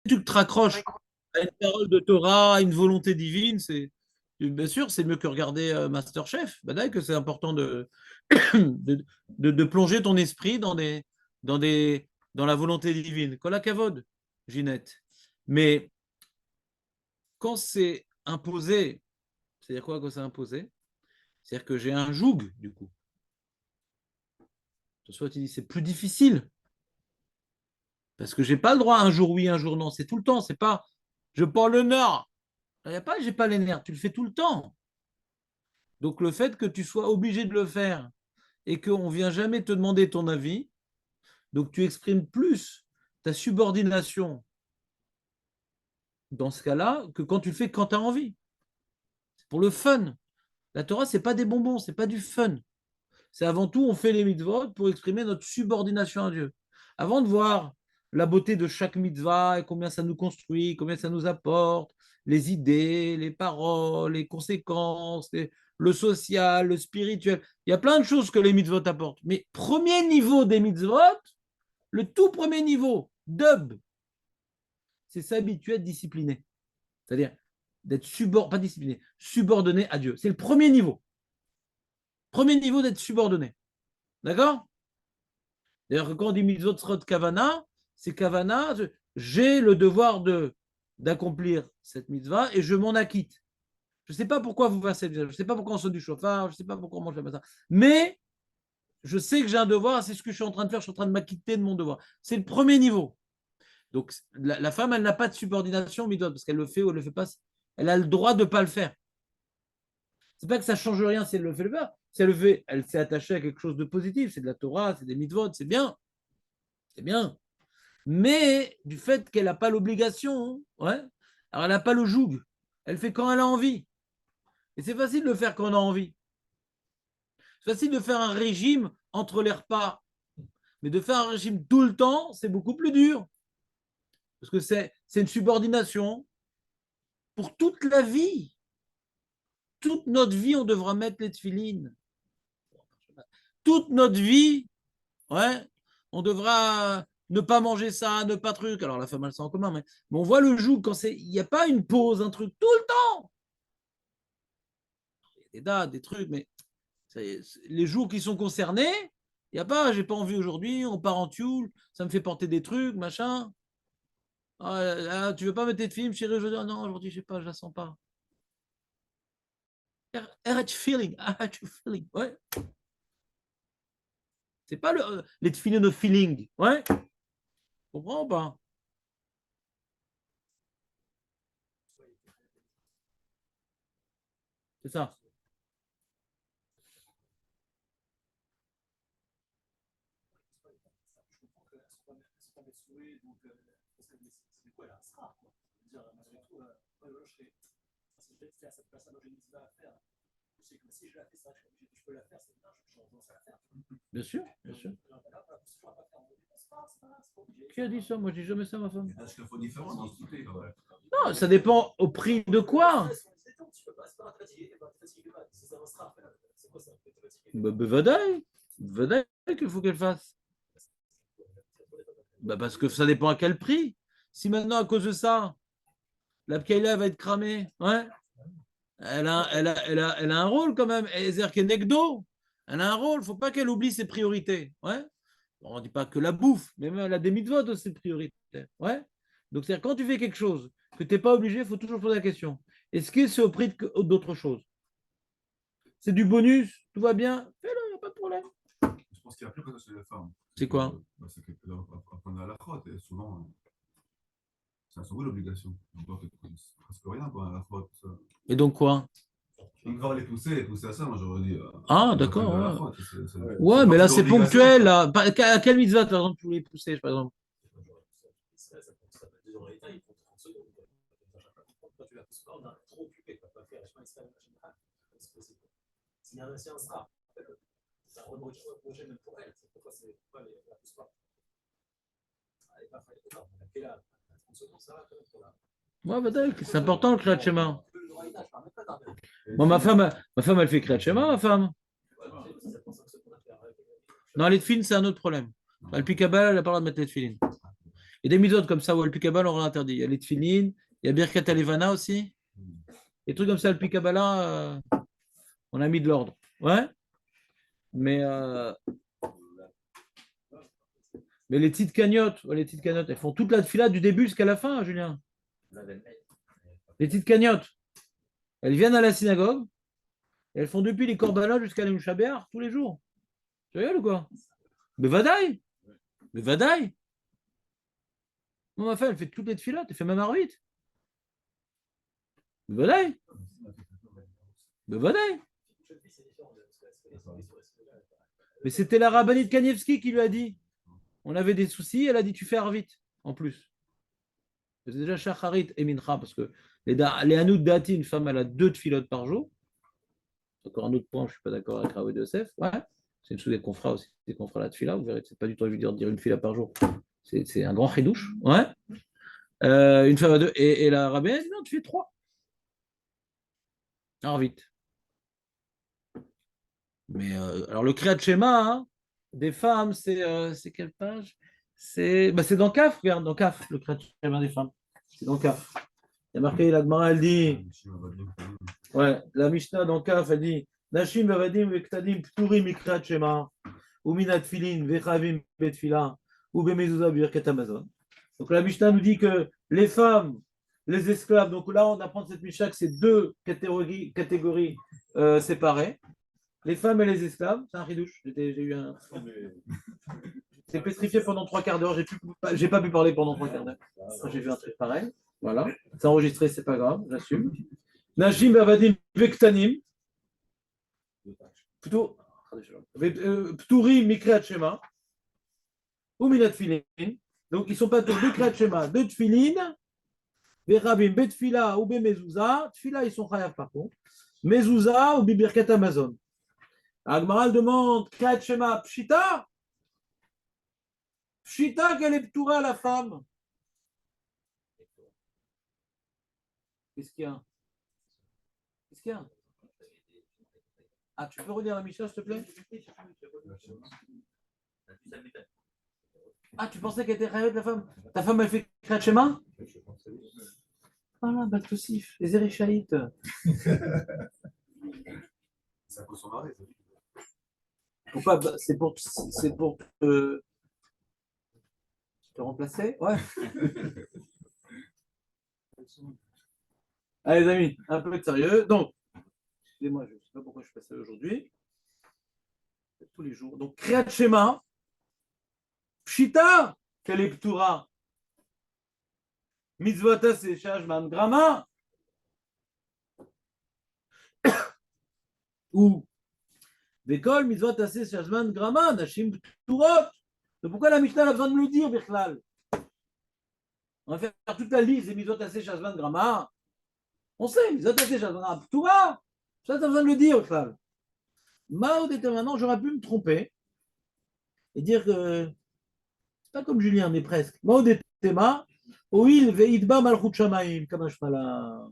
tu te raccroches à une parole de Torah, à une volonté divine, bien sûr, c'est mieux que regarder MasterChef. Ben là, que c'est important de, de plonger ton esprit dans des, dans la volonté divine. Kol hakavod, Ginette. Mais quand c'est imposé, c'est-à-dire quoi quand c'est imposé? C'est-à-dire que j'ai un joug, du coup. Soit tu dis c'est plus difficile, parce que j'ai pas le droit un jour oui, un jour non. C'est tout le temps. C'est pas je prends le nord. Il n'y a pas j'ai pas les nerfs. Tu le fais tout le temps. Donc le fait que tu sois obligé de le faire et qu'on ne vient jamais te demander ton avis, donc tu exprimes plus ta subordination dans ce cas-là que quand tu le fais quand tu as envie. C'est pour le fun. La Torah, c'est pas des bonbons, c'est pas du fun. C'est avant tout, on fait les mitzvot pour exprimer notre subordination à Dieu. Avant de voir la beauté de chaque mitzvah et combien ça nous construit, combien ça nous apporte, les idées, les paroles, les conséquences, le social, le spirituel. Il y a plein de choses que les mitzvot apportent. Mais premier niveau des mitzvot, le tout premier niveau, dub, c'est s'habituer à être discipliné. C'est-à-dire d'être pas discipliné, subordonné à Dieu. C'est le premier niveau. Premier niveau d'être subordonné. D'accord? D'ailleurs, quand on dit mitzvot srot kavana, c'est kavana, j'ai le devoir d'accomplir cette mitzvah et je m'en acquitte. Je ne sais pas pourquoi vous versez le visage, je ne sais pas pourquoi on saute du chauffard, je ne sais pas pourquoi on mange la matin, mais je sais que j'ai un devoir, c'est ce que je suis en train de faire, je suis en train de m'acquitter de mon devoir. C'est le premier niveau. Donc, la femme, elle n'a pas de subordination mitzvot, parce qu'elle le fait ou elle ne le fait pas. Elle a le droit de ne pas le faire. C'est pas que ça change rien si elle le fait pas. Si elle le fait, elle s'est attachée à quelque chose de positif. C'est de la Torah, c'est des mitzvot, c'est bien. C'est bien. Mais du fait qu'elle n'a pas l'obligation, ouais, alors elle n'a pas le joug. Elle fait quand elle a envie. Et c'est facile de le faire quand on a envie. C'est facile de faire un régime entre les repas. Mais de faire un régime tout le temps, c'est beaucoup plus dur. Parce que c'est une subordination pour toute la vie. Toute notre vie, on devra mettre les tefilines. Toute notre vie, ouais, on devra ne pas manger ça, ne pas truc. Alors la femme, elle sent en commun, mais on voit le joug quand il n'y a pas une pause, un truc, tout le temps. Il y a des dates, des trucs, mais les jours qui sont concernés, il n'y a pas, j'ai pas envie aujourd'hui, on part en tioule, ça me fait porter des trucs, machin. Ah, là, tu veux pas mettre tes films, chérie, je dis, ah, non, aujourd'hui, je sais pas, je la sens pas. RH feeling, RH feeling, ouais. C'est pas les films de feeling, ouais. Comprends ou pas? C'est ça. Bien sûr, bien sûr. Qui a dit ça? Moi, je dis jamais ça à ma femme. Non, ça dépend au prix de quoi. Bevadaï, bevadaï qu'il faut qu'elle fasse. Bah parce que ça dépend à quel prix. Si maintenant, à cause de ça, la Pkaïla va être cramée, ouais, elle a un rôle quand même. Ezer Kenegdo, elle a un rôle. Il ne faut pas qu'elle oublie ses priorités. Ouais. On ne dit pas que la bouffe, mais même elle a des mitzvot de ses priorités. Ouais. Donc, c'est-à-dire, quand tu fais quelque chose que tu n'es pas obligé, il faut toujours poser la question. Est-ce que c'est au prix d'autre chose? C'est du bonus, tout va bien, fais-le, il n'y a pas de problème. Je pense qu'il y a plus que ça chez les femmes. C'est quoi? C'est qu'on a la crotte et souvent, c'est un peu l'obligation. On doit presque rien pour la crotte. Et donc quoi? Donc, voir les pousser à ça, moi j'aurais dit. Ah, d'accord. Ouais, crotte, ouais mais là, c'est ponctuel. Là. À quel mitzvah, par exemple, tu voulais pousser, par exemple? Ouais, bah, c'est important le Kriyat Shema. Bon, ma femme, elle fait Kriyat Shema, ma femme. Non, les tefilines, c'est un autre problème. Le Pikabal, elle n'a pas le droit de mettre les tefilines. Et des mitzvot comme ça, où le Pikabala, on l'a interdit. Il y a les tefillin, il y a Birkat Alevana aussi. Des trucs comme ça, le Pikabala, on a mis de l'ordre. Ouais. Mais, mais les petites cagnottes, elles font toute la fila du début jusqu'à la fin, Julien. Les petites cagnottes, elles viennent à la synagogue, et elles font depuis les Korbanot jusqu'à les Shabbat tous les jours. Tu rigoles ou quoi? Mais vadaï! Mais vadaï! Ma femme, elle fait toutes les filottes, elle fait même Arvit. Mais vadaï! Mais vadaï! Mais c'était la rabbinite Kanievski qui lui a dit. On avait des soucis, elle a dit tu fais Arvit en plus. C'est déjà Shacharit et Mincha, parce que les Hanout Dati, une femme, elle a 2 filottes par jour. C'est encore un autre point, je ne suis pas d'accord avec Raoui de Yosef. Ouais. C'est une sous des confrères aussi, des confrères la fila. Vous verrez, c'est pas du tout évident de dire une fila par jour. C'est un grand chidouche. Ouais. Une femme à 2. Et la rabbine, non, tu fais 3. Arvit. Mais alors le Kriyat Shema hein, des femmes, c'est quelle page? C'est dans CAF, regarde, dans CAF, le Kriyat Shema des femmes. C'est dans CAF. Il y a marqué, la Gemara, elle dit, ouais, la Mishnah dans CAF, elle dit, Nashim vavadim vektadim pturim mikriyat Shema, ou minat filin vechavim betfila, ou bemezuzah birkat Amazon. Donc la Mishnah nous dit que les femmes, les esclaves, donc là on apprend de cette Mishnah que c'est 2 catégories séparées. Les femmes et les esclaves, c'est un ridouche. J'ai eu un. C'est pétrifié pendant 3 quarts d'heure. J'ai pas pu parler pendant 3 quarts d'heure. J'ai vu un truc pareil. Voilà. C'est enregistré, c'est pas grave, j'assume. Najim Bavadim Vektanim. Plutôt. Pturi Mikreat Shema. Ou Minat Filin. Donc ils sont pas tous 2 Shema, 2 Tfilin. Verabim Betfila ou Bemezouza. Tfila, ils sont chayav par contre. Mezouza ou Bibirkat Amazon. Agmaral demande Kriyat Shema Pshita. Pshita, qu'elle est ptoura la femme. Qu'est-ce qu'il y a? Qu'est-ce qu'il y a? Ah, tu peux redire la Mishnah, s'il te plaît? Ah, tu pensais qu'elle était chayav la femme? Ta femme, elle fait Kriyat Shema? Voilà, Baltoussif, les Érishaïtes. C'est à cause de son mari. Pourquoi? C'est pour te remplacer? Ouais. Allez, les amis, un peu de sérieux. Donc, excusez-moi, je ne sais pas pourquoi je fais ça aujourd'hui. Tous les jours. Donc, Kriyat Shema, Pshita, quelle est Ptura? Mitzvota, c'est Shashman Grama. Ou Bekol, Mitzvota, c'est Shashman Grama, Nashim Pturot. Donc, pourquoi la Mishnah a besoin de me le dire, Birklal? On va faire toute la liste des Mitzvota, c'est Shashman Grama. On sait, Mitzvota, c'est Shashman Grama. Ptura. Ça, tu as besoin de le dire, Birklal. Mao maintenant, j'aurais pu me tromper et dire que c'est pas comme Julien, mais presque. Mao Tema, Oil veidba malchut shamaim, kamash mala.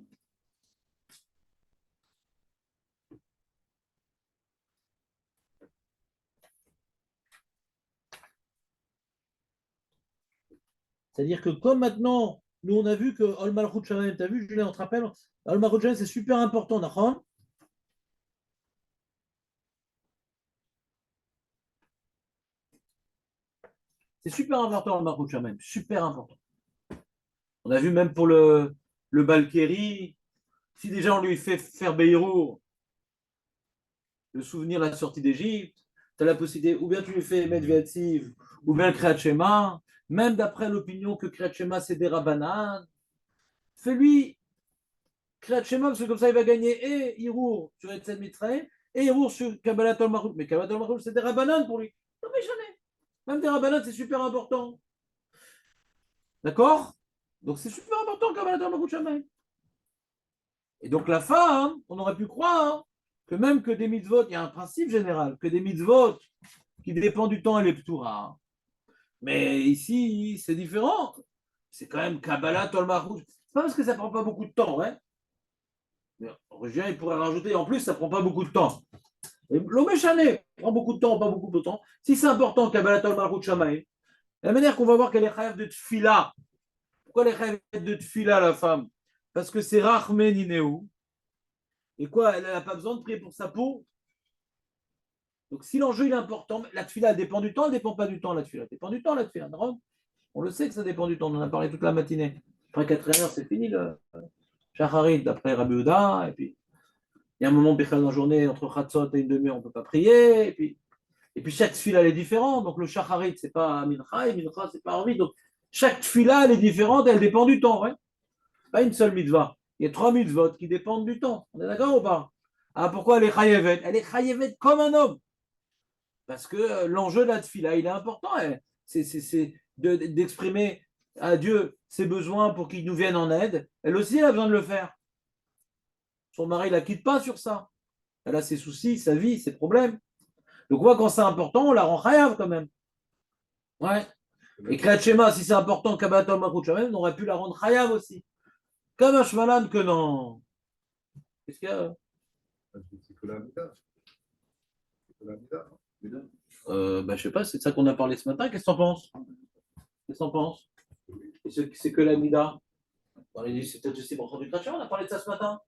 C'est-à-dire que comme maintenant, nous on a vu que Ol Malchut Shamaim, tu as vu, Julien, on te rappelle, Ol Malchut Shamaim, c'est super important, d'accord? C'est super important le Malchut Shamaim, super important. On a vu même pour le Balkeri, si déjà on lui fait faire Beirour, le souvenir de la sortie d'Égypte, tu as la possibilité, ou bien tu lui fais Medviativ, ou bien Kriyat Shema, même d'après l'opinion que Kriyat Shema c'est des Rabbanan, fais-lui Kriyat Shema, parce que comme ça il va gagner et Hirour sur Etzed Mitzrayim, et Hirour sur Kabbalat al-Marout. Mais Kabbalat al-Marout c'est des Rabbanan pour lui. Non mais jamais. Même des Rabbanan c'est super important. D'accord? Donc c'est super important Kabbalat al-Marout jamais. Et donc la fin, on aurait pu croire que même que des mitzvot, il y a un principe général, que des mitzvot qui dépendent du temps et les p'tura. Mais ici, c'est différent. C'est quand même Kabbalah, Tolma Rouge. C'est pas parce que ça prend pas beaucoup de temps, ouais. Mais Régien, il pourrait rajouter, en plus, ça prend pas beaucoup de temps. L'Omeshane prend beaucoup de temps, pas beaucoup de temps. Si c'est important, Kabbalah, Tolma Rouge, Shamaï, De la manière qu'on va voir qu'elle est chayav de tfila. Pourquoi elle est chayav de tfila, la femme? Parce que c'est rachmeninéou. Et quoi, elle n'a pas besoin de prier pour sa peau. Donc si l'enjeu il est important, la tfila elle dépend du temps, elle ne dépend pas du temps, la tfila. Elle dépend du temps, la tfila. On le sait que ça dépend du temps, on en a parlé toute la matinée. Après 4 heures, c'est fini le Shacharit, d'après Rabbi Ouda, et puis il y a un moment, dans la journée, entre Khatzot et une demi-heure, on ne peut pas prier, et puis chaque tfila elle est différente, donc le Shacharit, c'est pas Mincha, et Mincha, c'est pas Arvit, donc chaque tfila elle est différente, elle dépend du temps, ouais. Pas une seule mitzvah. Il y a 3 mitzvot qui dépendent du temps. On est d'accord ou pas? Ah, pourquoi elle est chayevet? Elle est chayevet comme un homme. Parce que l'enjeu de la tfila, il est important. C'est d'exprimer à Dieu ses besoins pour qu'il nous vienne en aide. Elle aussi, elle a besoin de le faire. Son mari ne la quitte pas sur ça. Elle a ses soucis, sa vie, ses problèmes. Donc, moi, quand c'est important, on la rend chayav quand même. Ouais. Et Kriyat Shema, si c'est important, Kabatom Makut Shamem, on aurait pu la rendre chayav aussi. Comme un Shmalan que non. Qu'est-ce qu'il y a? C'est que la Mida. C'est que la Mida. Je sais pas, c'est de ça qu'on a parlé ce matin. Qu'est-ce que t'en penses? Qu'est-ce que t'en penses? C'est que la Mida. C'est peut-être aussi Bracha du Krachema, on a parlé de ça ce matin.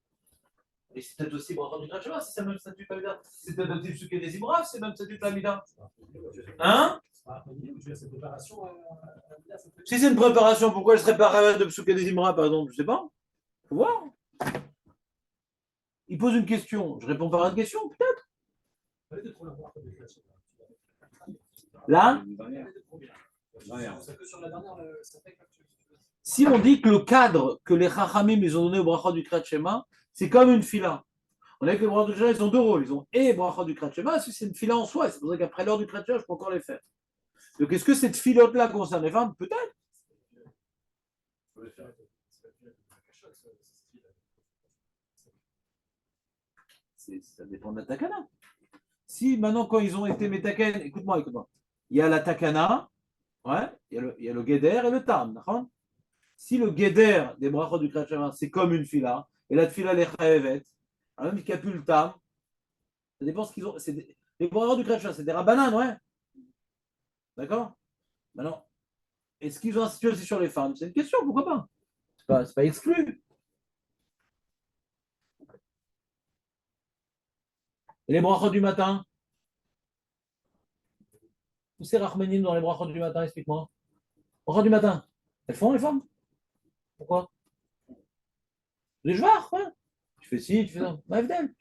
Et c'est peut-être aussi Bracha du Krachema, si c'est le même statut que la Mida. C'est peut-être aussi Psuké des Ibraves, c'est le même statut que la Mida. Hein? Si c'est une préparation, pourquoi je serais pas ravage de Psuké des Ibraves, par exemple? Je sais pas. Faut voir. Il pose une question, je réponds par une question, peut-être. Là, si on dit que le cadre que les Chachamim ils ont donné au bracha du Kriyat Shema, c'est comme une fila. On a que les brachot du Kriyat Shema, ils ont 2 rôles. Ils ont et bracha du Kriyat Shema, c'est une fila en soi. C'est pour ça qu'après l'heure du Kriyat Shema, je peux encore les faire. Donc est-ce que cette filote-là concerne les femmes? Peut-être. Ça dépend de la takana. Si maintenant, quand ils ont été métaken, écoute-moi. Il y a la takana, ouais, il y a le guéder et le tam. D'accord. Si le guéder des brachot du Kriyat Shema, c'est comme une fila, et la fila les chayevet, même qu'il n'y a plus le tam, ça dépend ce qu'ils ont. Les brachot du Kriyat Shema, c'est des rabbanan, ouais. D'accord. Maintenant, est-ce qu'ils ont institué aussi sur les femmes? C'est une question, pourquoi pas? C'est pas exclu. Et les brachot du matin? Où c'est Rachmanim dans les brachot du matin? Explique-moi. Brachot du matin, elles font les femmes? Pourquoi? Les jvar, ouais. Tu fais ci, tu fais ça. Maïvdel.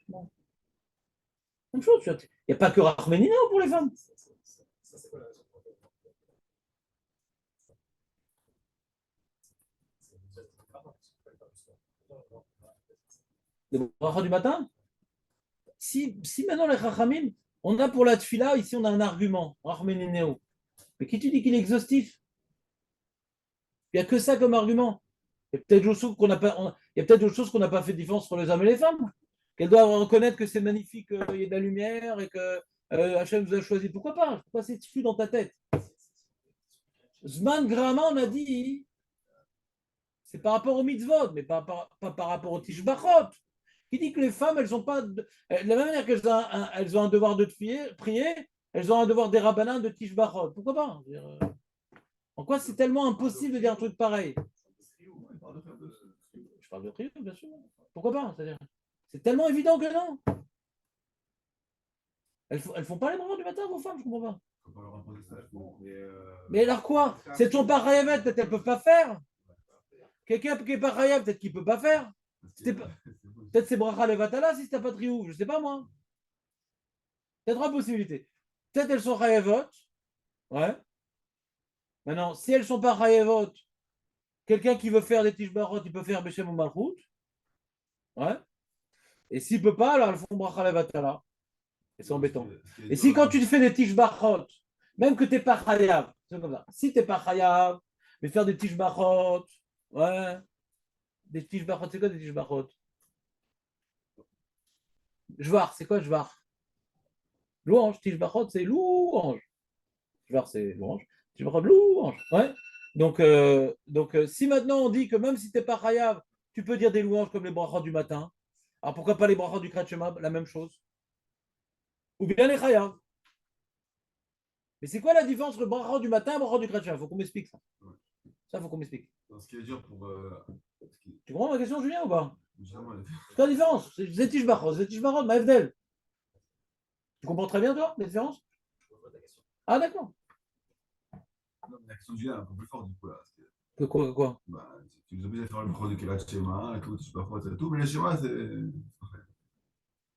Même chose. Il n'y a pas que Rachmanino pour les femmes. Les brachot du matin? Si maintenant les Chachamim, on a pour la tfila, ici on a un argument, Rachmanineo. Mais qui tu dis qu'il est exhaustif? Il n'y a que ça comme argument. Il y a peut-être d'autres choses qu'on n'a pas fait de différence entre les hommes et les femmes. Qu'elles doivent reconnaître que c'est magnifique, qu'il y ait de la lumière et que Hachem vous a choisi. Pourquoi pas? Pourquoi c'est flou dans ta tête? Zman Grama, on a dit, c'est par rapport au mitzvot, mais pas par rapport au tishbachot. Qui dit que les femmes, elles ont pas. De la même manière qu'elles ont un devoir de prier, elles ont un devoir des rabbanins de tishbachot. Pourquoi pas? En quoi c'est tellement impossible de dire un truc pareil? Je parle de trio, bien sûr. Pourquoi pas? C'est tellement évident que non. Elles font pas les bras du matin, vos femmes, je comprends pas. Mais alors quoi? C'est ton parayavet, peut-être qu'elles ne peuvent pas faire. Quelqu'un qui est parayav, peut-être qu'il ne peut pas faire. Peut-être c'est bracha levatala si tu n'as pas de triou, je ne sais pas moi. Il y a 3 possibilités. Peut-être elles sont chayavot. Ouais. Maintenant, si elles ne sont pas chayavot, quelqu'un qui veut faire des tishbarot, il peut faire Beshem ou Malchut. Ouais. Et s'il ne peut pas, alors elles font bracha levatala. Et c'est embêtant. Et si quand tu fais des tishbarot, même que tu n'es pas chayav, c'est comme ça. Si tu n'es pas chayav, mais faire des tishbarot, ouais. Des tishbarot, c'est quoi des tishbarot? Jvar, c'est quoi Jvar? Louange. Tishbachot, c'est louange. Jvar, c'est louange. Tishbachot, louange. Ouais. Donc, si maintenant on dit que même si tu n'es pas chayav, tu peux dire des louanges comme les brachot du matin, alors pourquoi pas les brachot du Kriyat Shema, la même chose? Ou bien les chayav. Mais c'est quoi la différence entre le bracha du matin et le bracha du Kriyat Shema? Il faut qu'on m'explique ça. Ouais. Ça, il faut qu'on m'explique. Donc, ce qui est dur pour. Tu comprends ma question, Julien, ou pas? Généralement, C'est quoi la différence? C'est Zetish Bachos, Zetish Barod, Maevdel. Tu comprends très bien, toi, la différence? Ah, d'accord. la question de Julien est un peu plus forte, du coup, là. Parce que, Que quoi? bah, tu nous obliges à faire le pro de Kirat Shema, et tout, tu sais pas quoi, c'est tout, mais le schéma, c'est.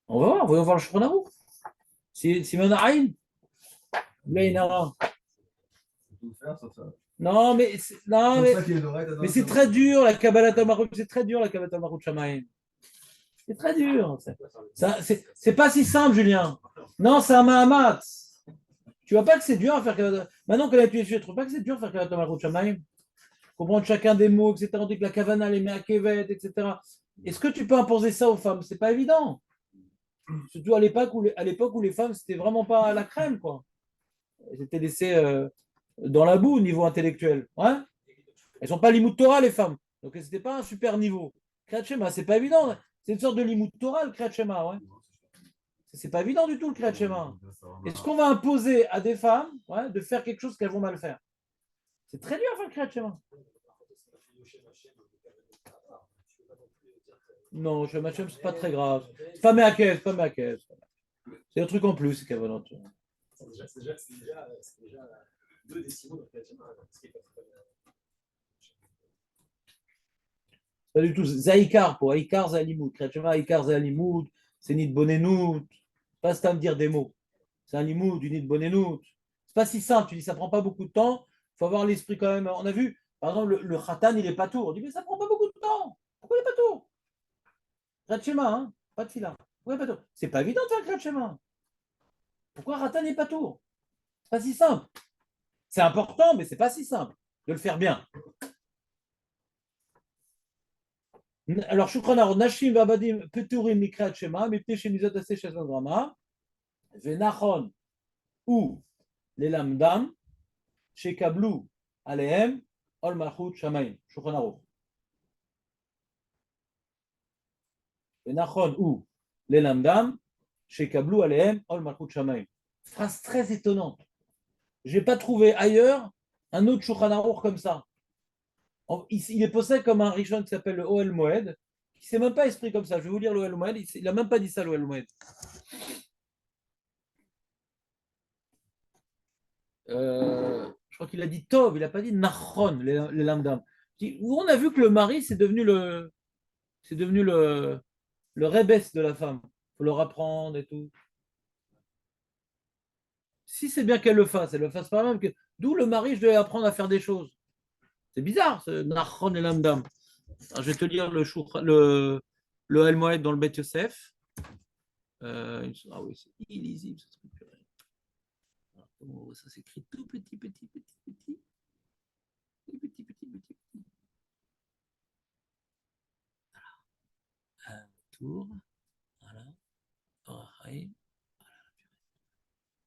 On va voir, voyons voir le Shulchan Aruch. Si Aïn, là, il y en a un. C'est tout faire, ça. Non, non, C'est ça qui est d'oreille, mais c'est très dur, la Kabbalat Amarut, c'est très dur, la Kabbalat Amarut Shamaim. C'est très dur. C'est pas si simple, Julien. Non, c'est un Mahamat. Tu vois pas que c'est dur à faire Kabbalat. Maintenant que tu es tu trouves pas que c'est dur à faire Kabbalat Amarut Shamaim? Comprendre chacun des mots, etc. On dit que la Kavana, les Meakevet, etc. Est-ce que tu peux imposer ça aux femmes? C'est pas évident. Surtout à l'époque où les femmes, c'était vraiment pas la crème, quoi. Elles étaient laissées dans la boue au niveau intellectuel. Ouais, elles sont pas l'imout Torah, les femmes. Donc, c'était pas un super niveau. Kriyat Shema, c'est pas évident. C'est une sorte de l'imout Torah, le Kriyat Shema. Ouais. C'est pas évident du tout, le Kriyat Shema. Est-ce qu'on va imposer à des femmes ouais, de faire quelque chose qu'elles vont mal faire? C'est très dur à faire le Kriyat Shema. Non, Shema Shem, c'est pas très grave. C'est pas Meakev, pas Meakev. C'est un truc en plus, c'est Kavanot. C'est déjà deux décimaux dans le Kriyat Shema. Pas du tout. Zaïkar, pour Aïkar, Zalimut. Kriyat Shema, Aïkar, Zalimut. C'est Nid Bonenout. Pas c'est à me dire des mots. C'est un limoud, du Nid Bonenout. C'est pas si simple. Tu dis, ça prend pas beaucoup de temps. Il faut avoir l'esprit quand même. On a vu, par exemple, le Khatan, il est pas tour. On dit, mais ça prend pas beaucoup de temps. Pourquoi il est pas tour? Kriyat Shema, hein? Pas de fila. Pourquoi il est pas tour? C'est pas évident de faire Kriyat Shema. Pourquoi Khatan n'est pas tour? C'est pas si simple. C'est important, mais c'est pas si simple de le faire bien. Alors, Shukran Arod, Nashim Vabadim Peturim Mikrat Shema, Mipte Shemizot Ase Shazon Drama, Venachon ou les Lamdam, Shekablu Alehem, Ol Malchut Shamaim. Shukran Arod. Venachon ou les Lamdam, Shekablu Alehem, Ol Malchut Shamaim. Phrase très étonnante. Je n'ai pas trouvé ailleurs un autre Shulchan Aruch comme ça. Il est posé comme un Rishon qui s'appelle le Oel Moed, qui ne s'est même pas esprit comme ça. Je vais vous lire le Oel Moed. Il n'a même pas dit ça, le Oel Moed. Je crois qu'il a dit Tov, il n'a pas dit Nachon, les Lamdam. Où on a vu que le mari, c'est devenu le rébès de la femme. Il faut leur apprendre et tout. Si c'est bien qu'elle le fasse pas même. D'où le mari, je devais apprendre à faire des choses. C'est bizarre, ce Nachon et Lamdam. Alors, je vais te lire le El Moed dans le Bet Yosef. Ah oui, c'est illisible ce truc. Alors, ça s'écrit tout petit, petit, petit, petit. Petit, petit, petit, petit. Voilà. Un tour. Voilà. Oraïm.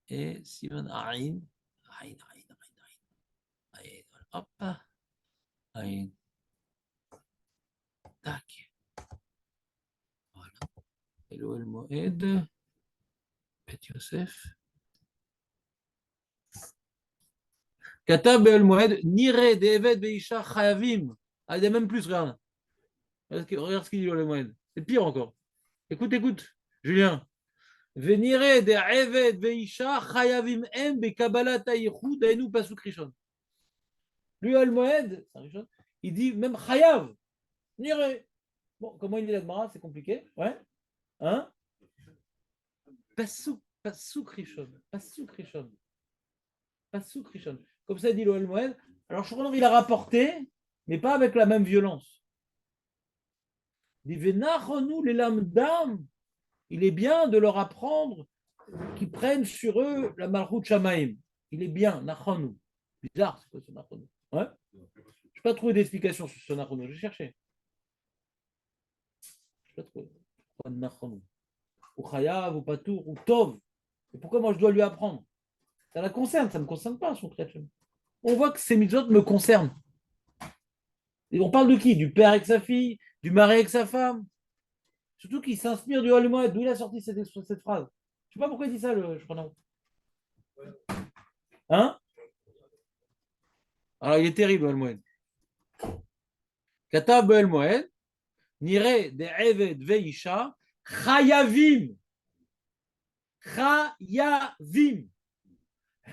Et Simon Aïn. Aïn, Aïn, Aïn, Aïn. Aïn. Hop. Aïn. Tac. Voilà. Et le El Moed. Bet Yosef. Katab El Moed. Nire Devet Beisha Chayavim. Ah, il y a même plus, regarde. Regarde ce qu'il dit le Moed. C'est pire encore. Écoute, Julien. Venire de Eved Veisha Chayavim Em Bekabalat Ayichud Ainu Pasuk Rishon. Lui, Al Moed, il dit même Chayav. Nire. Bon, comment il dit la c'est compliqué. Ouais. Hein? Pasuk Rishon. Pasuk Rishon. Pasuk Rishon. Comme ça, il dit le Al Moed. Alors, je crois qu'il a rapporté, mais pas avec la même violence. Il dit Venachonu les lamdam. Il est bien de leur apprendre qu'ils prennent sur eux la Malchut Shamaim. Il est bien, Nachonu. Bizarre, c'est quoi ce Nachonu? Ouais. Je n'ai pas trouvé d'explication sur ce Nachonu, j'ai cherché. Je n'ai pas trouvé. Pourquoi Nachonu? Ou Chayav, ou Patour, ou Tov. Et pourquoi moi je dois lui apprendre? Ça la concerne, ça ne me concerne pas son traitement. On voit que ces mitzvot me concernent. Et on parle de qui? Du père avec sa fille, du mari avec sa femme. Surtout qu'il s'inspire du Hol-Moed. D'où il a sorti cette phrase? Je ne sais pas pourquoi il dit ça, je crois non. Hein? Alors, il est terrible, El Moed. Katab El Moed, nire de Eved Veisha, Chayavim. Chayavim.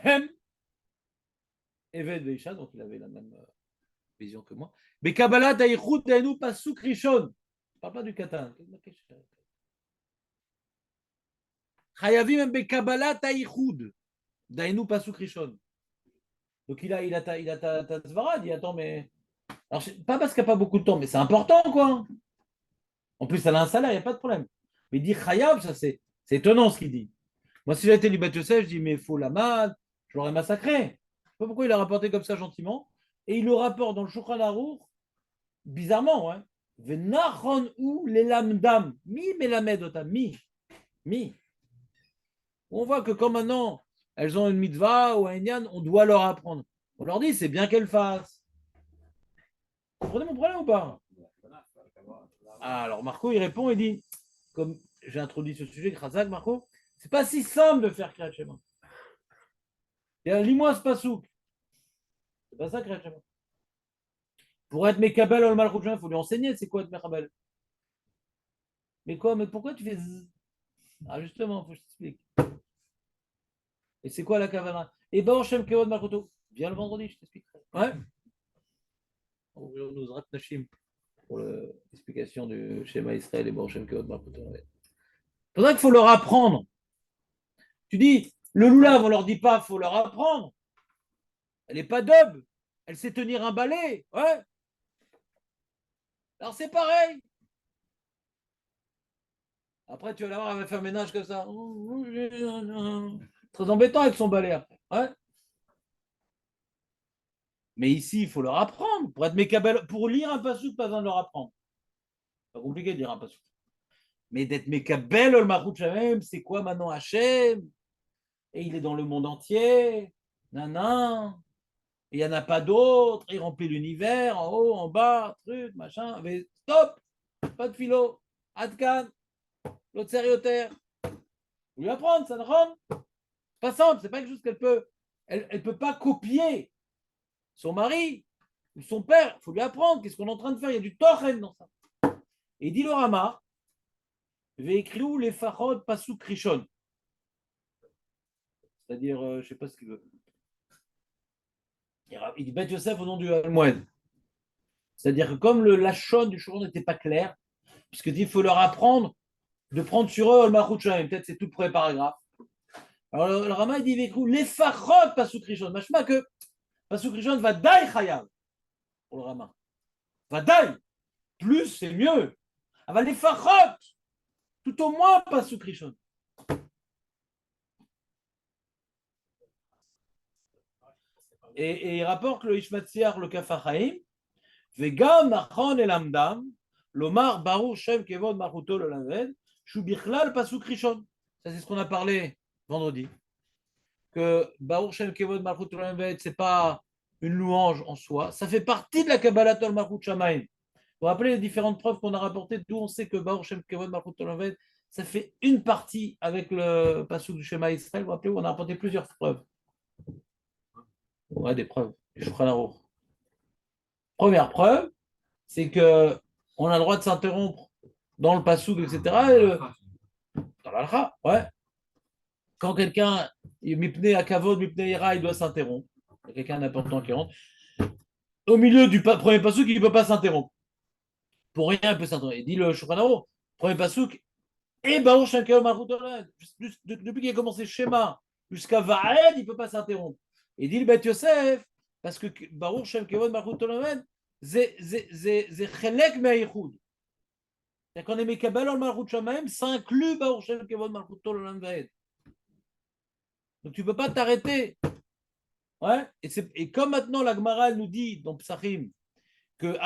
Hem. Eved Veisha, donc il avait la même vision que moi. Mais Kabbalat Aïchoud Dainu Pasuk Rishon. Je ne parle pas du Katan. Chayavim Hem Bekabbalat Aïchoud Dainu Pasuk Rishon. Donc il a ta svara, il dit attends, mais. Alors, pas parce qu'il n'y a pas beaucoup de temps, mais c'est important, quoi. En plus, elle a un salaire, il n'y a pas de problème. Mais il dit Chayav, ça c'est étonnant ce qu'il dit. Moi, si j'étais Libat Yosef, je dis mais il faut la mat, je l'aurais massacré. Je ne sais pas pourquoi il a rapporté comme ça gentiment. Et il le rapporte dans le Shulchan Aruch, bizarrement, hein. Venachon ou les lamdam, mi melamed otam, mi. On voit que comme maintenant, elles ont une mitzvah ou un inyan, on doit leur apprendre. On leur dit, c'est bien qu'elles fassent. Vous comprenez mon problème ou pas? Alors Marco, il répond, il dit, comme j'ai introduit ce sujet, Khazak, Marco, c'est pas si simple de faire Kriyat Shema. Lis-moi ce pasouk. C'est pas ça Kriyat Shema. Pour être Mekabel al Malchut Shema, il faut lui enseigner c'est quoi être Mekabel. Mais quoi? Mais pourquoi tu fais Ah justement, il faut que je t'explique. Et c'est quoi la Kavala? Et Baor Shem Kevod Malchuto. Viens le vendredi, je t'expliquerai. Ouais. On nous rate Nashim pour l'explication du schéma Israël et Baor Shem Kevod Malchuto. C'est pour ça qu'il faut leur apprendre. Tu dis, le loulav, on leur dit pas, il faut leur apprendre. Elle n'est pas dub. Elle sait tenir un balai. Ouais. Alors c'est pareil. Après, tu vas la voir, elle va faire ménage comme ça. Très embêtant avec son balai après. Ouais. Mais ici, il faut leur apprendre. Pour être Mekabel, pour lire un pasouk, pas besoin de leur apprendre. C'est pas compliqué de lire un pasouk. Mais d'être Mekabel, le Malchut Shamem, c'est quoi maintenant Hachem? Et il est dans le monde entier. Nanan. Il n'y en a pas d'autres. Il remplit l'univers, en haut, en bas, truc, machin. Mais stop. Pas de philo. Adkan. L'autre sériotaire. Vous lui apprendre, ça ne rend. C'est pas simple. C'est pas quelque chose qu'elle peut. Elle peut pas copier son mari ou son père. Il faut lui apprendre. Qu'est-ce qu'on est en train de faire? Il y a du tochen dans ça. Et il dit le Rama, Veikriou les farod pasuk rishon. C'est-à-dire, je ne sais pas ce qu'il veut. Il dit Bet Yosef au nom du Almoed. C'est-à-dire que comme le lachon du Shouron n'était pas clair, puisqu'il faut leur apprendre de prendre sur eux le Malchut Shamem. Peut-être c'est tout le premier paragraphe. Alors le Rama il dit Veikriou les farod pasuk rishon. Machma que pasuk rishon va dai chayav pour le Rama. Va dai. Plus c'est mieux. Aval les farod. Tout au moins pasuk rishon. Et il rapporte le Ishmatziar, le Kafachaim, Vegam, Nachon et Lamdam, Lomar, Baruch, Shem, Kevod, Machuto, le Laved, Shubichlal, Pasuk Rishon. Ça, c'est ce qu'on a parlé vendredi. Que Baruch, Shem, Kevod, Machuto, le Laved, ce n'est pas une louange en soi. Ça fait partie de la Kabbalat al Malchut Shamayim. Vous vous rappelez les différentes preuves qu'on a rapportées, d'où on sait que Baruch, Shem, Kevod, Machuto, le Laved, ça fait une partie avec le Pasuk du Shema Israël. Vous vous rappelez, on a rapporté plusieurs preuves. Ouais, des preuves. Première preuve, c'est que on a le droit de s'interrompre dans le passouk, etc. Dans l'alcha, ouais. Quand quelqu'un, mipne à kavod, mipne ira, il doit s'interrompre. Il y a quelqu'un d'important qui rentre. Au milieu du premier passouk, il ne peut pas s'interrompre. Pour rien, il peut s'interrompre. Il dit le Shulchan premier passouk, et Baruch Shem Malchut Olam. Depuis qu'il a commencé Shema jusqu'à Vaed, il ne peut pas s'interrompre. Il dit le Bet Yosef, parce que Baruch Shem Malchut Olam, c'est chelek me'ayichud. C'est-à-dire qu'on est Mekabel al Malchut Shamayim, ça inclut Baruch Shem Kevod Malchut Olam Vaed. Donc tu ne peux pas t'arrêter. Ouais. Et comme maintenant la Gemara nous dit dans Psachim que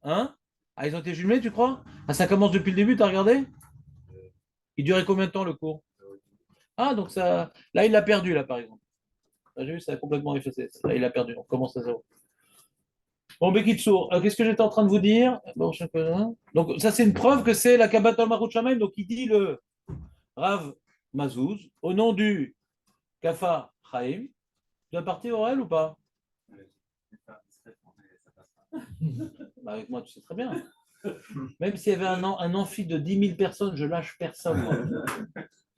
Hein? Ah, ils ont été jumelés, tu crois? Ah, ça commence depuis le début, t'as regardé? Il durait combien de temps le cours? Ah, donc ça. Là, il l'a perdu, là, par exemple. Là, j'ai vu, ça a complètement effacé. Là, il a perdu. On commence à zéro. Bon, Bekitsour, qu'est-ce que j'étais en train de vous dire? Bon, donc, ça, c'est une preuve que c'est la Kabbat al Shamaim. Donc, il dit le Rav Mazouz au nom du Kafa Chaim. Tu as parti, Aurel, ou pas? Bah, avec moi, tu sais très bien. Même s'il y avait un amphi de 10 000 personnes, je lâche personne. Moi.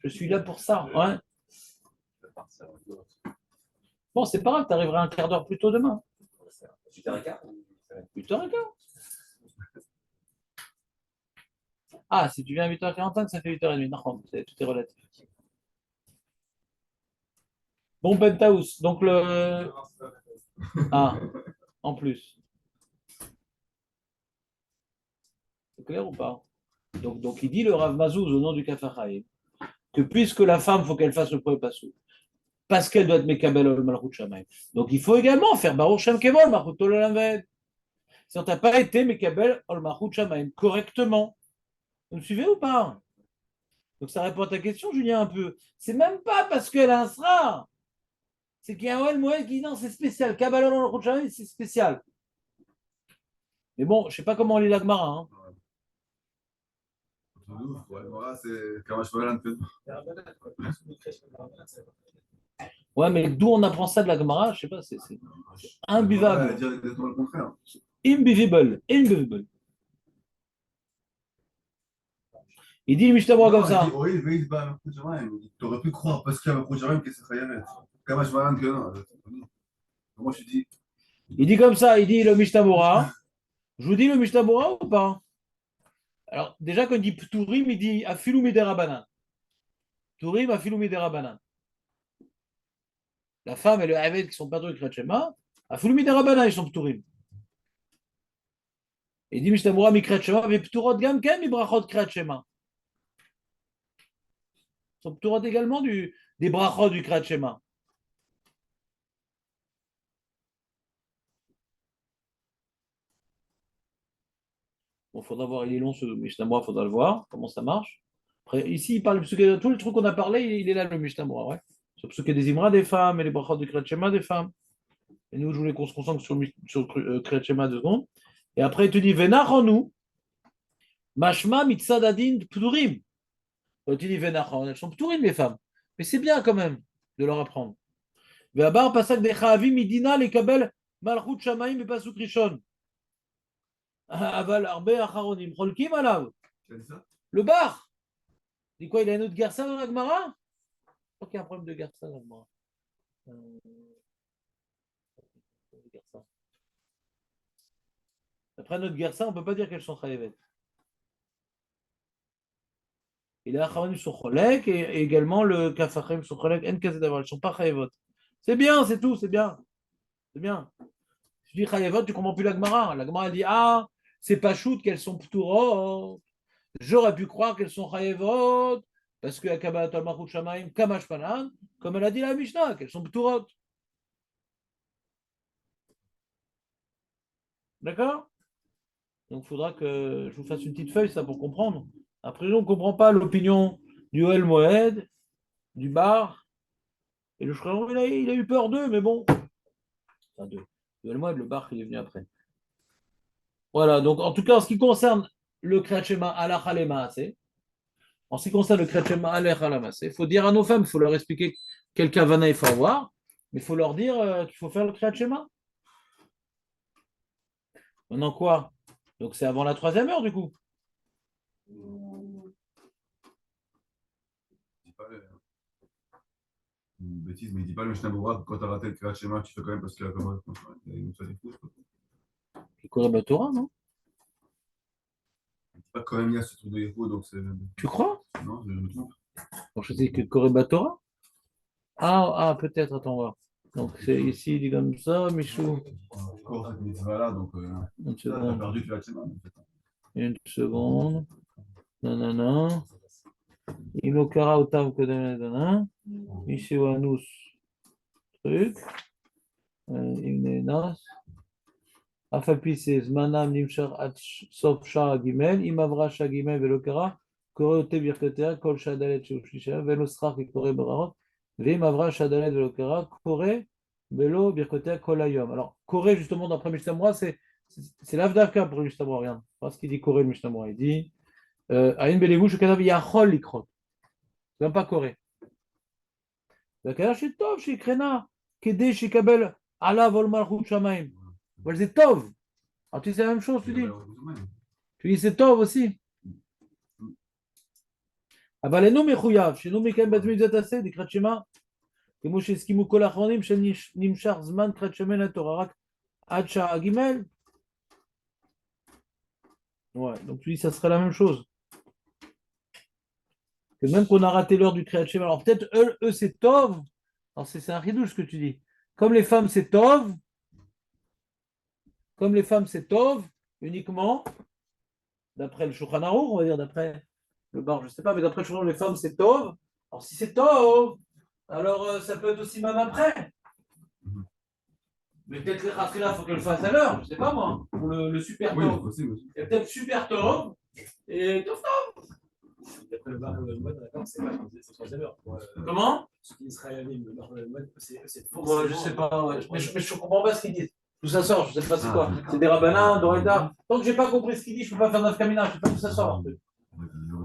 Je suis là pour ça. Ouais. Bon, c'est pas grave, tu arriveras un quart d'heure plus tôt demain. 8h15. 8h15. Ah, si tu viens à 8h45, ça fait 8h30. Non, tout est relatif. Bon, Penthouse. Donc, le. Ah, en plus. C'est clair ou pas? Donc, il dit le Rav Mazouz au nom du Kafachaïm que puisque la femme, il faut qu'elle fasse le premier passou, parce qu'elle doit être Mekabel al Malchut Shamaim. Donc, il faut également faire Baruch Shem Kevol, Malchut Olam Ved. Si on t'a pas été Mekabel al Malchut Shamaim correctement. Vous me suivez ou pas? Donc, ça répond à ta question, Julien, un peu. C'est même pas parce qu'elle a un sera. C'est qu'il y a un Oel Moed qui dit non, c'est spécial. Kabbalah al Malchut Shamaim, c'est spécial. Mais bon, je sais pas comment on lit la Gemara. Hein. Voilà, c'est Kamash Malan. Ouais, mais d'où on apprend ça de la Gemara, je sais pas, c'est imbuvable. Elle dire exactement le contraire. Imbuvable. Imbuvable. Il dit le Mishnah comme ça. Tu aurais pu croire parce qu'il y a un projet que c'est Khayamet. Kamash Malan que non. Moi je dis. Il dit comme ça, il dit le Mishnah. Je vous dis le Mishnah ou pas? Alors, déjà, quand il dit Pturim, il dit Afilu miderabanan. Pturim, Afilu miderabanan. La femme et le Haved qui sont pas de Kretchema, Afilu miderabanan, ils sont Pturim. Il dit Mishnah Bora Mikretchema, mais Pturot Gamken, Mibrachot Kretchema. Ils sont Pturot également des brachot du Kretchema. Bon, il faudra voir, il est long ce Mishnah Bora, il faudra le voir, comment ça marche. Après, ici, il parle de tout le truc qu'on a parlé, il est là le Mishnah Bora, ouais. Sur ce qui est des Imra des femmes et les brachot du Kretchema des femmes. Et nous, je voulais qu'on se concentre sur Kriyat Shema 2 secondes. Et après, il te dit Venachonu, Mashma Mitsadadin Pturim. Quand il dit Venachon, elles sont Pturim, les femmes. Mais c'est bien quand même de leur apprendre. Ve'abar Pasak Bechaavim Midina Lekabel Malchut Shamaim Bepasuk Rishon. Aval Arbe Acharonim. Cholkim Alav. Le bar. Dit quoi, il a une autre garça dans la Gemara? Je crois qu'il y a un problème de garça dans la Gemara. Après notre garça, on ne peut pas dire qu'elles sont chayevet. Et les Acharonim sont cholek et également le Kafachim sont cholek en kazé d'avoir. Ils ne sont pas chayevot. C'est bien, c'est tout, c'est bien. C'est bien. Si tu dis chayevot, tu ne comprends plus la Gemara. La Gemara dit ah, c'est pas shoot qu'elles sont pturot. J'aurais pu croire qu'elles sont chayevot parce que Akabat al-Machut Shamaim, Kamash Panan, comme elle a dit la Mishnah, qu'elles sont pturot. D'accord? Donc il faudra que je vous fasse une petite feuille, ça, pour comprendre. Après, on ne comprend pas l'opinion du Oel Moed, du bar, et le Shraron, il a eu peur d'eux, mais bon. Enfin, d'eux. Le Oel Moed, le bar, il est venu après. Voilà, donc en tout cas, en ce qui concerne le Kriyat Shema ala Chalema, en ce qui concerne le Kriyat Shema ala Chalema, il faut dire à nos femmes, il faut leur expliquer quel kavana il faut avoir, mais il faut leur dire qu'il faut faire le Kriyat Shema. Maintenant quoi? Donc c'est avant la 3e heure, du coup. Une bêtise, mais il dit pas le Mishnah Bora, quand t'as raté le Kriyat Shema, tu fais quand même parce qu'il y a comme il y a une seule épouse. Le Korban Torah, non? Il dit pas quand même il y a ce truc de Yehou, donc c'est. Tu crois? Non, je me trompe. Bon, je sais que Korban Torah. Ah, peut-être, attends, on va voir. Donc c'est ici, il dit comme ça, Michou. Encore cette mitzvah-là, donc Une t'as seconde. perdu le Kriyat Shema. Une seconde. Nanana. Ilokara Otav Kodem. Mishiwanus. Truc. Ignenas. אף על פי שזמנם נמשך עד סוף שער הגימל, אם עברה שעה גימל ולא קרה, קורא אותי ברכותיה כל שעה ד' שהוא שלישה, ואין לו שכר כקורא ברכות, ואם עברה שעה ד' ולא קרה, קורא ולא ברכותיה כל היום. Alors, קורא justement d'après Mishnah Berurah, c'est l'avdavka pour le Mishnah Berurah, regarde, pas ce qu'il dit קורא le Mishnah Berurah, il dit, Aïn belevou shekadav yachol likrot, c'est même pas קורא. והקדש שטוב שיקרנה, כדי שיקבל עליו עול מלכות שמיים. אבל זה טוב. Alors tu sais la même chose, tu dis. Tu dis c'est טוב aussi. אבל אינו מחויב, שאינו מקיים בעצמי את זה תעשה, לקראת שמה, כמו שהסכימו כל האחרונים, שנמשך זמן קראת שמן לתורה, רק עד שעה ג'. Ouais, donc tu dis ça serait la même chose. Que même qu'on a raté l'heure du Kriyat Shema, alors peut-être eux c'est Tov, alors c'est un ridouche ce que tu dis. Comme les femmes c'est Tov, uniquement, d'après le Shulchan Aruch, on va dire, d'après le bar, je sais pas, mais d'après le Shulchan Aruch, les femmes c'est Tov. Alors si c'est Tov, alors ça peut être aussi même après. Mais peut-être les Khatrila, il faut qu'elle le fasse à l'heure, je sais pas moi, pour le super Tov. Oui, possible. Il y a peut-être super Tov et Tov. D'après le bar de mode, d'accord, c'est pas c'est troisième heure. Comment? Ce qui serait le bar de mode, c'est Je sais pas, ouais. Mais je comprends pas ce qu'ils disent. D'où ça sort, je sais pas c'est quoi. C'est des rabbinins, d'Oreda. Tant que j'ai pas compris ce qu'il dit, je peux pas faire d'afkamina, je sais pas d'où ça sort.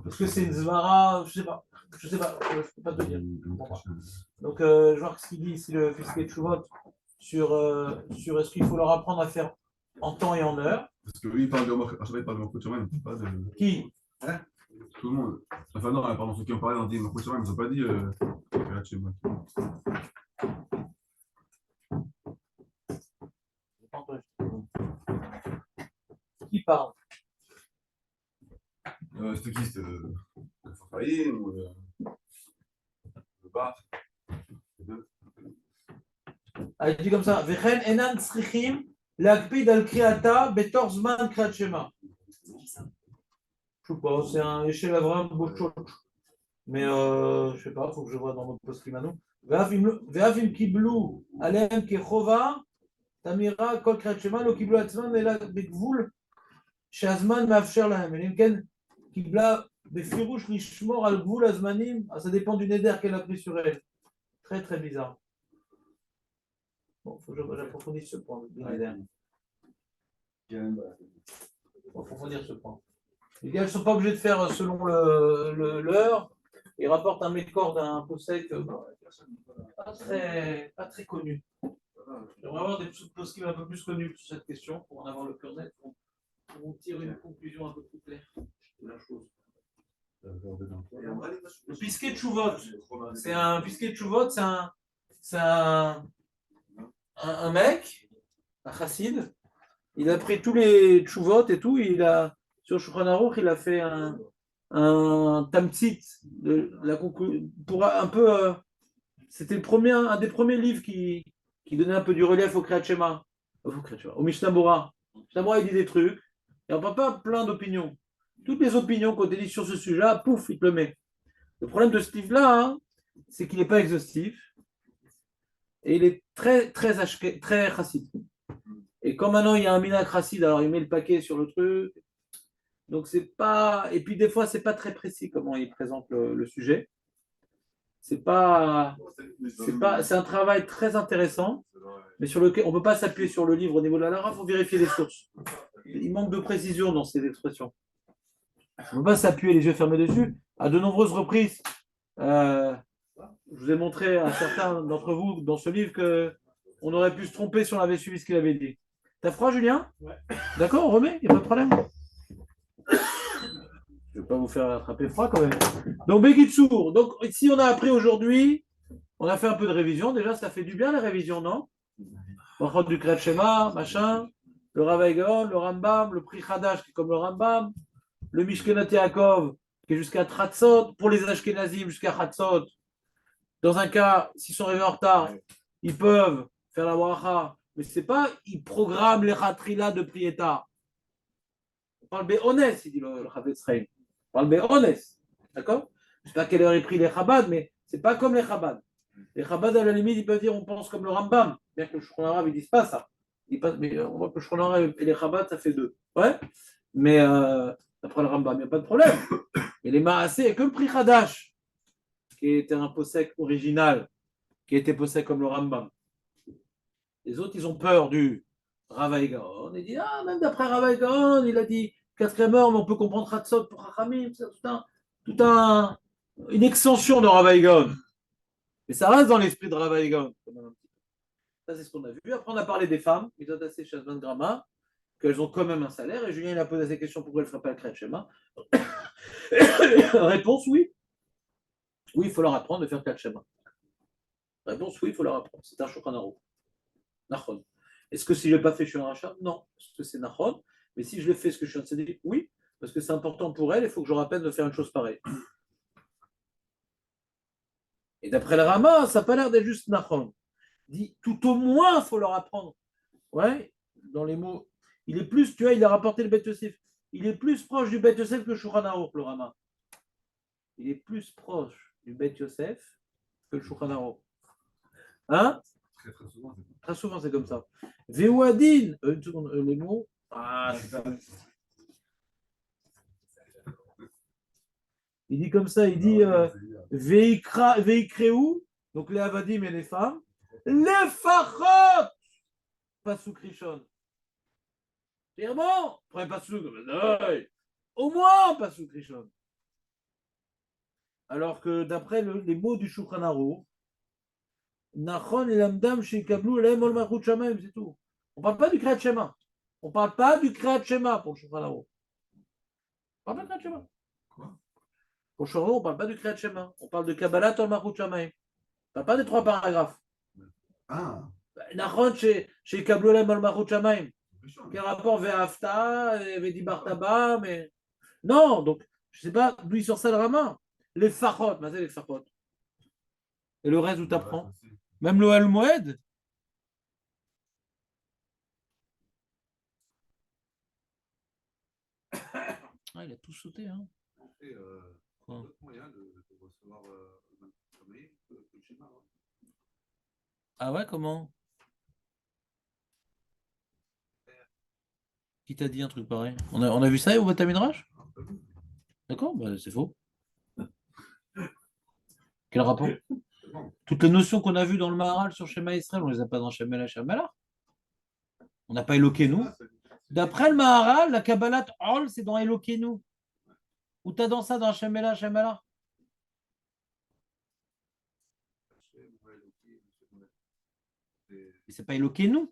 Est-ce que c'est une zvara? Je sais pas, je peux pas te dire. Donc je vois ce qu'il dit ici le fils de Tchouvot sur est-ce qu'il faut leur apprendre à faire en temps et en heure. Parce que lui, il parle de Malchut Shamayim, pas de. Qui? Tout le monde. Enfin, non, pardon, ceux qui ont parlé dans Malchut Shamayim, ils n'ont pas dit Kriyat Shema. Qui parle? C'était qui? C'était le Fafaïm ou le Bar? Il dit comme ça, Vechen enan tzrichim להקפיד על קריאתה בתוך זמן קריאת שמע. Je sais pas, c'est un échelle Avram Bochot. Mais je sais pas, il faut que je vois dans notre post Kimano. ואף אם קיבלו עליהם כחובה, תמירה כל קריאת שמע לא קיבלו עצמם אלא בגבול שהזמן מאפשר להם. אלא אם כן קיבלה בפירוש לשמור על גבול הזמנים, אז ça dépend du neder qu'elle a pris sur elle. Très très bizarre. Bon, il faut que j'approfondisse ce point. Il faut approfondir ce point. Les gars, ils ne sont pas obligés de faire selon l'heure. Ils rapportent un mécor d'un possèque pas très connu. J'aimerais avoir des poskim un peu plus connus sur cette question pour en avoir le cœur net, pour on tire une conclusion un peu plus claire de la chose. Le Pisquet Tchouvot, c'est un Pisquet Tchouvot, c'est un mec, un chassid, il a pris tous les tchouvot et tout, sur Shulchan Aruch, il a fait un tamtzit pour un peu, c'était un des premiers livres qui donnait un peu du relief au Kriyat Shema, au Mishnah Berurah. Mishnah Berurah, il dit des trucs, et on ne parle pas plein d'opinions. Toutes les opinions qu'on dit sur ce sujet-là, pouf, il te le met. Le problème de ce livre-là, hein, c'est qu'il n'est pas exhaustif. Et il est très chassid. Et comme maintenant il y a un minak chassid, alors il met le paquet sur le truc. Donc c'est pas. Et puis des fois, c'est pas très précis comment il présente le sujet. C'est un travail très intéressant, mais sur lequel on ne peut pas s'appuyer sur le livre au niveau de la lara, il faut vérifier les sources. Il manque de précision dans ces expressions. On ne peut pas s'appuyer les yeux fermés dessus. À de nombreuses reprises, je vous ai montré à certains d'entre vous dans ce livre qu'on aurait pu se tromper si on avait suivi ce qu'il avait dit. T'as froid, Julien? Ouais. D'accord, on remet, il n'y a pas de problème. Je ne vais pas vous faire attraper froid quand même. Donc, Bekitsour, donc ici on a appris aujourd'hui, on a fait un peu de révision. Déjà, ça fait du bien la révision, non? On du Kriyat Shema, machin, le Rav Gaon, le Rambam, le Pri Hadash qui est comme le Rambam, le Mishkenat Yaakov qui est jusqu'à Tratzot, pour les Ashkenazim jusqu'à Tratzot. Dans un cas, s'ils sont arrivés en retard, ils peuvent faire la bracha, mais c'est pas, ils programment les Khatrila de Prieta. On parle Béhones, il dit le Chavetz Chaim. On parle Béhones, d'accord? Je ne sais pas à quelle heure ils prient les Chabad, mais c'est pas comme les Chabad. Les Chabad, à la limite, ils peuvent dire on pense comme le Rambam, bien que le Shulchan Aruch, ils disent pas ça. Mais on voit que le Shulchan Aruch et les Chabad, ça fait 2. Ouais. Mais d'après le Rambam, il n'y a pas de problème. Et les Maasé, il n'y a que le Pri Hadash, qui était un posek original, qui était posek comme le Rambam. Les autres, ils ont peur du Ravaï Gaon. Ils disent, ah, même d'après Ravaï Gaon, il a dit 4e heure, mais on peut comprendre Hatzot pour Hachamim, c'est une extension de Ravaï Gaon. Mais ça reste dans l'esprit de Ravaï Gaon. Ça, c'est ce qu'on a vu. Après, on a parlé des femmes, ils ont assez chez Asman Grama, qu'elles ont quand même un salaire. Et Julien, il a posé ces questions pourquoi elle ne ferait pas le Kriyat Shema. Réponse, oui. Oui, il faut leur apprendre de faire Kriyat Shema. Réponse, oui, il faut leur apprendre. C'est un Shulchan Aruch. Nachon. Est-ce que si je ne l'ai pas fait, je suis un rachat? Non, parce que c'est Nachon. Mais si je l'ai fait, ce que je suis un tzaddik? Oui, parce que c'est important pour elle, il faut que je rappelle de faire une chose pareille. Et d'après le Rama, ça n'a pas l'air d'être juste Nachon. Il dit, tout au moins, il faut leur apprendre. Ouais, dans les mots. Il est plus, tu vois, il a rapporté le Bet Yosef. Il est plus proche du Bet Yosef que le Shulchan Aruch, le Rama. Il est plus proche du Bet Yosef que le Shulchan Aruch. Hein? Très souvent, c'est Très souvent, c'est comme ça. Veouadin, une seconde, les mots. Ah, il dit comme ça, il dit Veikreu, donc les Avadim et les femmes, les Fachot, pas sous Krishon. C'est bon, prenez pas sous, au moins pas sous Krishon. Alors que d'après les mots du Shulchan Aruch, Nachon et Lamdam chez Kablou, Ol Malchut Shamaim, c'est tout. On parle pas du Kriyat Shema. On parle pas du Kriyat Shema pour le Shulchan Aruch. On parle pas du Kriyat Shema. quoi? Pour le Shulchan Aruch, on parle pas du Kriyat Shema. On parle de Kabbalat Ol Malchut Shamaim. On parle pas des 3 paragraphes. Ah, Nachon chez Kablou Ol Malchut Shamaim. c'est méchant. Quel rapport Ve'afta, Vedibartaba, mais. Non, donc, je sais pas d'où il sort ça le Rama. Les Fachot, mais c'est les Fachot. Et le reste, où t'apprends? Même le Al-Moed. Ah, il a tout sauté, hein. Et, Quoi? d'autres moyens de recevoir le schéma. Ah ouais, comment? Qui t'a dit un truc pareil? On a vu ça au Beth Midrash? D'accord, bah, c'est faux. Quel rapport? Toutes les notions qu'on a vues dans le Maharal sur Shema Israël, on les a pas dans Shemela Shemela. On n'a pas éloqué nous. D'après le Maharal, la Kabbalat Ol, c'est dans Elokeinu. Ou t'as dans ça dans Shemela Shemela? Et c'est pas Elokeinu.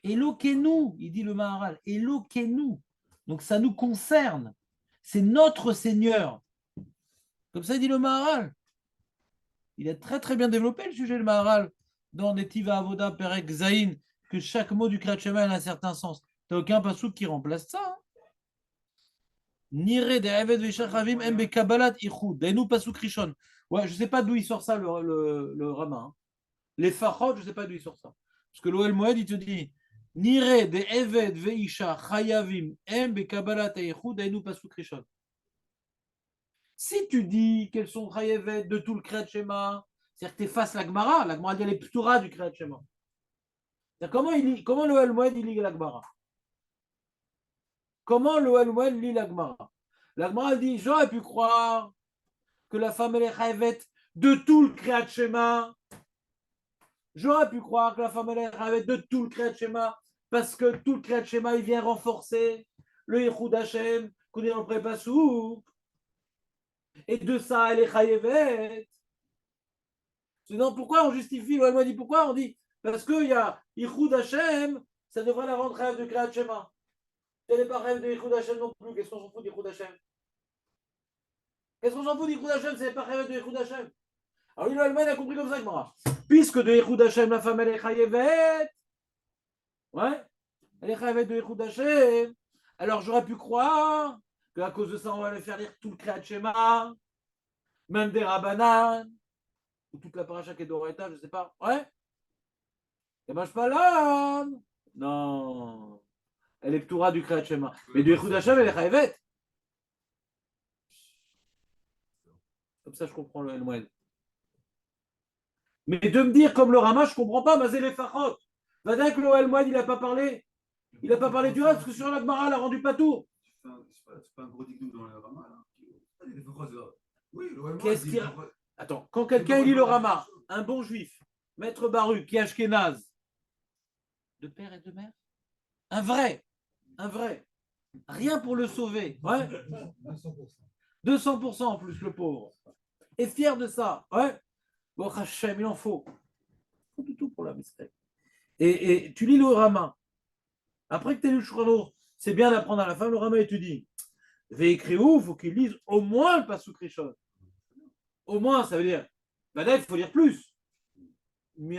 Elokeinu, il dit le Maharal. Elokeinu. Donc ça nous concerne. C'est notre Seigneur. Comme ça, il dit le Maharal. Il a très très bien développé le sujet, le Maharal, dans Netiva Avoda Perek Zain, que chaque mot du Kriyat Shema a un certain sens. T'as aucun pasouk qui remplace ça. Hein. Nire de Eved Veshachavim Mbe Kabbalat Ichud. Dainu pasouk Rishon. Ouais, je sais pas d'où il sort ça, le Rama. Hein. Les Fachot, je sais pas d'où il sort ça. Parce que l'Oel Moed, il te dit Nire de Eved Veisha Chayavim Mbe Kabbalat Ichud. Dainu pasouk Rishon. Si tu dis quels sont Chayevet de tout le Kriyat Shema, c'est-à-dire que tu effaces la Gemara dit les Ptura du Kriyat Shema. Comment le Al-Moed lit la Gemara? Comment le Al-Moed lit la Gemara? La Gemara dit j'aurais pu croire que la femme elle est Chayevet de tout le Kriyat Shema. J'aurais pu croire que la femme elle est Chayevet de tout le Kriyat Shema parce que tout le Kriyat Shema il vient renforcer le Yichud Hashem qu'on est dans le Prépassouk. Et de ça, elle est chayevet. Sinon, pourquoi on justifie? Le dit pourquoi? On dit parce qu'il y a Yichud Hashem, ça devrait la rendre rêve de Kriyat Shema. Elle n'est pas rêve de Yichud Hashem non plus. Qu'est-ce qu'on s'en fout d'Yichud Hashem? Qu'est-ce qu'on s'en fout d'Yichud Hashem? C'est pas rêve de Yichud Hashem. Alors, lui, l'Allemagne a compris comme ça, Gemara. Puisque de Yichud Hashem, la femme, elle est chayevet. Ouais. Elle est chayevet de Yichud Hashem. Alors, j'aurais pu croire qu'à cause de ça, on va aller faire lire tout le Kriyat Shema. Même des Rabbanan, ou toute la paracha qui est d'Oreta, je ne sais pas. Ouais. Et ben, je pas là. Non. Elle est Ptoura du Kriyat Shema. Mais du Yichud Hashem, elle est Chayevet. Comme ça, je comprends le Moed. Mais de me dire comme le Rama, je ne comprends pas, mais c'est les Fachot. Vadak, l'OL Moed, il n'a pas parlé. Il n'a pas parlé du reste, parce que sur la Gemara, elle a rendu pas tout. C'est pas un gros dictou dans le Rama, là. Il faut croire. Oui, le Rama, Qu'est-ce il qui. dit- Attends, quand quelqu'un lit le Rama, un bon juif, maître Baruch, qui est ashkénaze, de père et de mère, un vrai, rien pour le sauver, ouais, 200% en plus, le pauvre, est fier de ça, ouais, bon, Hachem, il en faut du tout pour la mistake. Et tu lis le Rama, après que tu as lu le Shulchan, c'est bien d'apprendre à la fin le Rama et tu dis, Veikriou, il faut qu'il lise au moins le Pasuk Rishon. Au moins, ça veut dire, ben là, il faut lire plus. Mais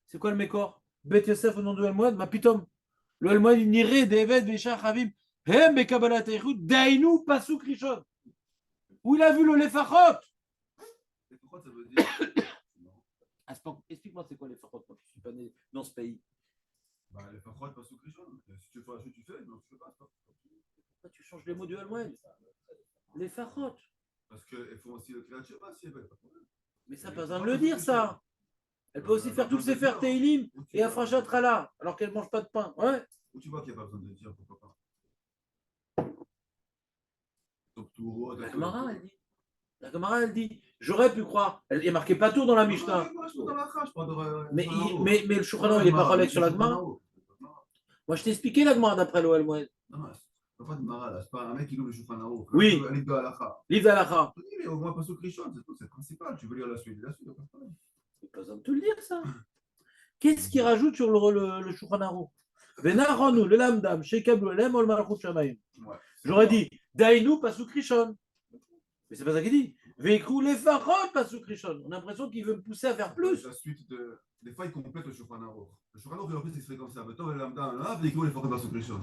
c'est quoi le mécor? Bet Yosef au nom de Elmoed, ma pitom. Le Elmoed, il n'irait d'Eved, Béchar, Havim, Hem, Bekabbalat Eichut, Dainu, Pasuk Rishon. Où il a vu le Lefachot. Et pourquoi ça veut dire. Explique-moi, c'est quoi les Lefachot quand je ne suis pas né dans ce pays. Bah, les Fachot, pas sous Krishon. Si tu fais un jeu, tu fais, non, tu fais pas. Pourquoi tu changes les mots du Elmoed? Les Lefachot. Parce qu'ils font aussi le Kriyat Shema, si, pas de problème. Mais ça n'a pas besoin de le dire, ça. Elle peut aussi faire tous ses faire Teilim et Afrachat Rala, alors qu'elle ne mange pas de pain. Ouais. Où tu vois qu'il n'y a pas besoin de le dire, pourquoi pas. La Gemara, elle dit. La Gemara, elle dit. J'aurais pu croire. Il est marqué pas tout dans la Mishnah. Mais le Shulchan, il n'est pas collé sur la Gemara. Moi, je t'ai expliqué la Gemara d'après l'OL Moed. Non, c'est pas de Mara, là. C'est pas un mec qui loue le Shulchan Aruch. Oui. Livre de Halakha. Livre d'Halakha. Oui, mais au moins pas sous Krishon, c'est tout, c'est le principal. Tu veux lire la suite, pas de problème. Il n'y a pas besoin de te le dire, ça. Qu'est-ce qu'il rajoute sur le Shulchan Aruch? Venaronu, le Lamdam, Shekablu, Lem, Ol Malchut Shamayim. J'aurais dit, Dainu, Pasuk Rishon. Mais c'est pas ça qu'il dit. Vécu les Fachot, Pasuk Rishon. On a l'impression qu'il veut me pousser à faire plus. La suite de. Des fois, il complète le Shulchan Aruch. Le Shulchan Aruch, en plus, il se fait comme ça. Mais toi, le lambda, là, Vécu les Fachot, pas sous Krishon.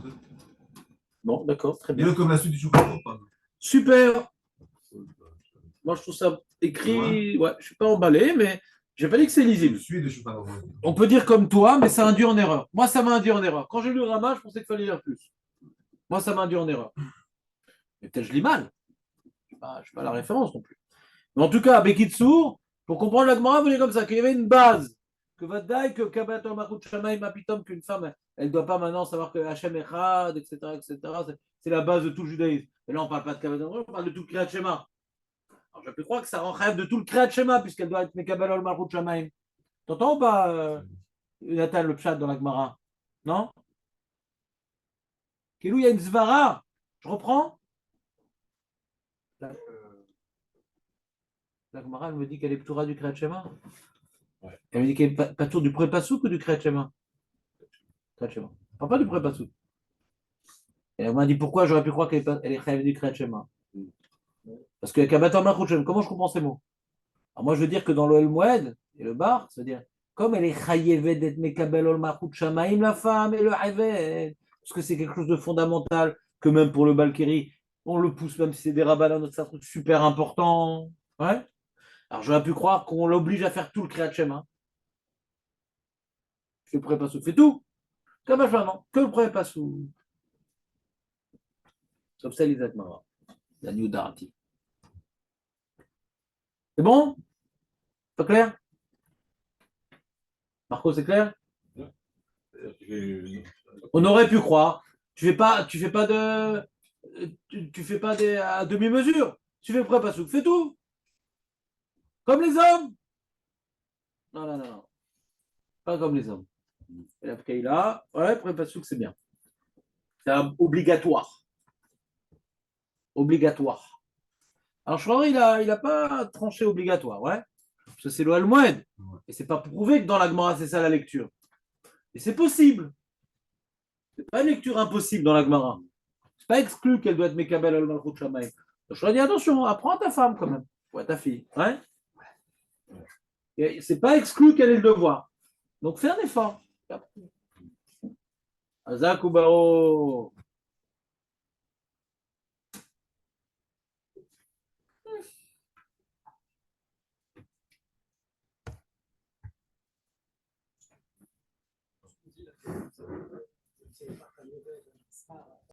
Bon, d'accord, très bien. Dis-le comme la suite du Shulchan Aruch, pardon. Super. Moi, je trouve ça écrit. Ouais, je ne suis pas emballé, mais je n'ai pas dit que c'est lisible. Je suis de Shulchan Aruch. On peut dire comme toi, mais ça induit en erreur. Moi, ça m'a induit en erreur. Quand j'ai lu Rama, je pensais qu'il fallait lire plus. Moi, ça m'a induit en erreur. Mais peut-être je lis mal. Je n'ai pas la référence non plus. Mais en tout cas, Bekitsour, pour comprendre la Gemara, vous voyez comme ça, qu'il y avait une base. Que Vadaï, que Kabato Makut Shamaim Mapitom, qu'une femme, elle ne doit pas maintenant savoir que Hachem Echad, etc., etc. C'est la base de tout le judaïsme. Et là, on ne parle pas de Kabato, on parle de tout le Kriyat Shema. Alors, je peux croire que ça rend rêve de tout le Kriyat Shema, puisqu'elle doit être Mekabel Malchut Shamaim. T'entends ou pas, Nathan, le pshat dans la Gemara? Non? Kelou, il y a une Zvara. Je reprends? La Gemara, elle me dit qu'elle est Ptoura du Kriyat Shema. Ouais. Elle me dit qu'elle n'est pas tour du Pré-Passouk ou du Kriyat Shema? Kriyat Shema. Je ne parle pas du Pré-Passouk. Et elle m'a dit pourquoi j'aurais pu croire qu'elle est Chayav du Kriyat Shema. Parce que Kabator Malchut Shemaim, comment je comprends ces mots? Alors moi, je veux dire que dans l'Oel Moed et le bar, c'est-à-dire, comme elle est Chayevet d'être Mekabel Ol Malchut Shamaim, la femme, et le Havet, parce que c'est quelque chose de fondamental, que même pour le Balkiri, on le pousse, même si c'est des rabbanan, c'est un truc super important. Ouais. Alors j'aurais pu croire qu'on l'oblige à faire tout le Kriyat Shema. Je ne pas fais tout. Comme non, que le premier passou. Sauf ça, Isaac Mara. La New Darati. C'est bon? Pas clair? Marco, c'est clair? On aurait pu croire. Tu fais pas à demi-mesure. Tu fais le premier passou. Fais tout. Comme les hommes. Non, non, non, non. Pas comme les hommes. Et la Pkaïla, ouais, premier passou, c'est bien. C'est obligatoire. Obligatoire. Alors, je crois qu'il n'a pas tranché obligatoire, ouais. Parce que c'est le Moed. Et c'est pas prouvé que dans la Gemara, c'est ça la lecture. Et c'est possible. C'est pas une lecture impossible dans la Gemara. C'est pas exclu qu'elle doit être Mekabel al Malchut Shamaim. Donc, je leur dis attention, apprends à ta femme quand même. Ou à ta fille. Ouais. Et c'est pas exclu qu'elle ait le devoir. Donc, fais un effort. Azak ou Baro.